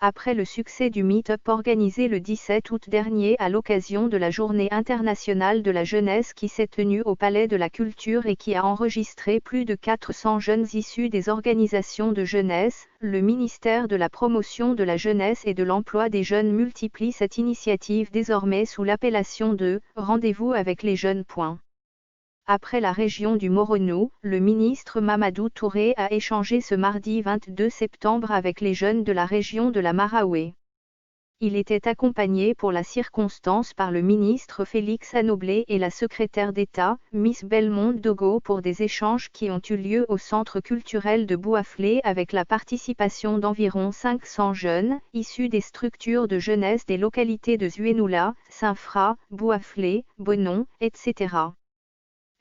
Après le succès du meet-up organisé le 17 août dernier à l'occasion de la Journée internationale de la jeunesse qui s'est tenue au Palais de la Culture et qui a enregistré plus de 400 jeunes issus des organisations de jeunesse, le ministère de la Promotion de la Jeunesse et de l'Emploi des Jeunes multiplie cette initiative désormais sous l'appellation de « Rendez-vous avec les jeunes ». Après la région du Morono, le ministre Mamadou Touré a échangé ce mardi 22 septembre avec les jeunes de la région de la Maraoué. Il était accompagné pour la circonstance par le ministre Félix Anoblé et la secrétaire d'État, Miss Belmonde Dogo pour des échanges qui ont eu lieu au centre culturel de Bouaflé avec la participation d'environ 500 jeunes, issus des structures de jeunesse des localités de Zuénoula, Saint-Fra, Bouaflé, Bonon, etc.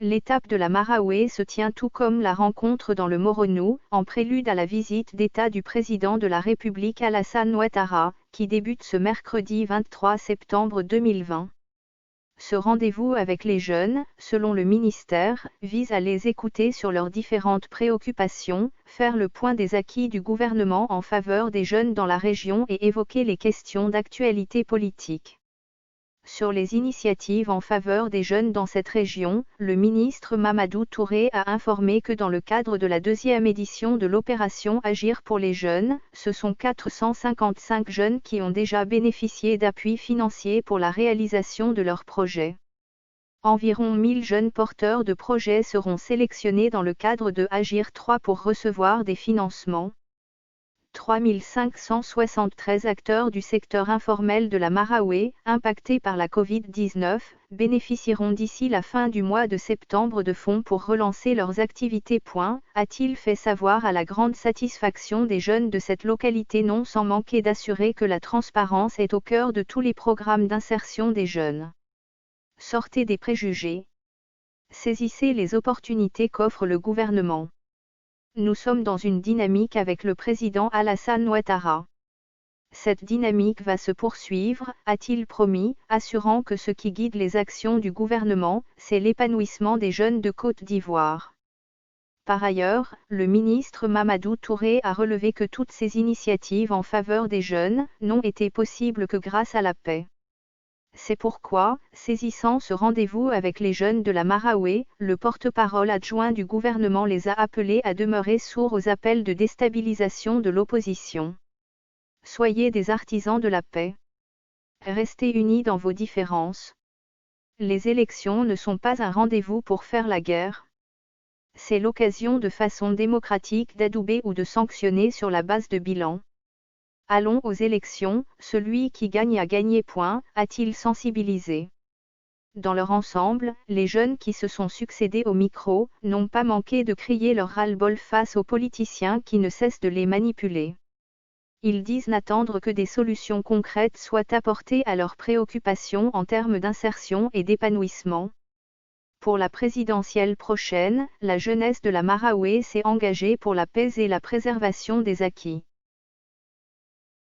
L'étape de la Maraoué se tient tout comme la rencontre dans le Morono, en prélude à la visite d'État du président de la République Alassane Ouattara, qui débute ce mercredi 23 septembre 2020. Ce rendez-vous avec les jeunes, selon le ministère, vise à les écouter sur leurs différentes préoccupations, faire le point des acquis du gouvernement en faveur des jeunes dans la région et évoquer les questions d'actualité politique. Sur les initiatives en faveur des jeunes dans cette région, le ministre Mamadou Touré a informé que dans le cadre de la deuxième édition de l'opération Agir pour les jeunes, ce sont 455 jeunes qui ont déjà bénéficié d'appui financier pour la réalisation de leurs projets. Environ 1000 jeunes porteurs de projets seront sélectionnés dans le cadre de Agir 3 pour recevoir des financements. 3573 acteurs du secteur informel de la Maraoué, impactés par la Covid-19, bénéficieront d'ici la fin du mois de septembre de fonds pour relancer leurs activités. A-t-il fait savoir à la grande satisfaction des jeunes de cette localité, non sans manquer d'assurer que la transparence est au cœur de tous les programmes d'insertion des jeunes. Sortez des préjugés. Saisissez les opportunités qu'offre le gouvernement. Nous sommes dans une dynamique avec le président Alassane Ouattara. Cette dynamique va se poursuivre, a-t-il promis, assurant que ce qui guide les actions du gouvernement, c'est l'épanouissement des jeunes de Côte d'Ivoire. Par ailleurs, le ministre Mamadou Touré a relevé que toutes ces initiatives en faveur des jeunes n'ont été possibles que grâce à la paix. C'est pourquoi, saisissant ce rendez-vous avec les jeunes de la Maraoué, le porte-parole adjoint du gouvernement les a appelés à demeurer sourds aux appels de déstabilisation de l'opposition. Soyez des artisans de la paix. Restez unis dans vos différences. Les élections ne sont pas un rendez-vous pour faire la guerre. C'est l'occasion de façon démocratique d'adouber ou de sanctionner sur la base de bilan. Allons aux élections, celui qui gagne a gagné. A-t-il sensibilisé. Dans leur ensemble, les jeunes qui se sont succédés au micro, n'ont pas manqué de crier leur ras-le-bol face aux politiciens qui ne cessent de les manipuler. Ils disent n'attendre que des solutions concrètes soient apportées à leurs préoccupations en termes d'insertion et d'épanouissement. Pour la présidentielle prochaine, la jeunesse de la Maraoué s'est engagée pour la paix et la préservation des acquis.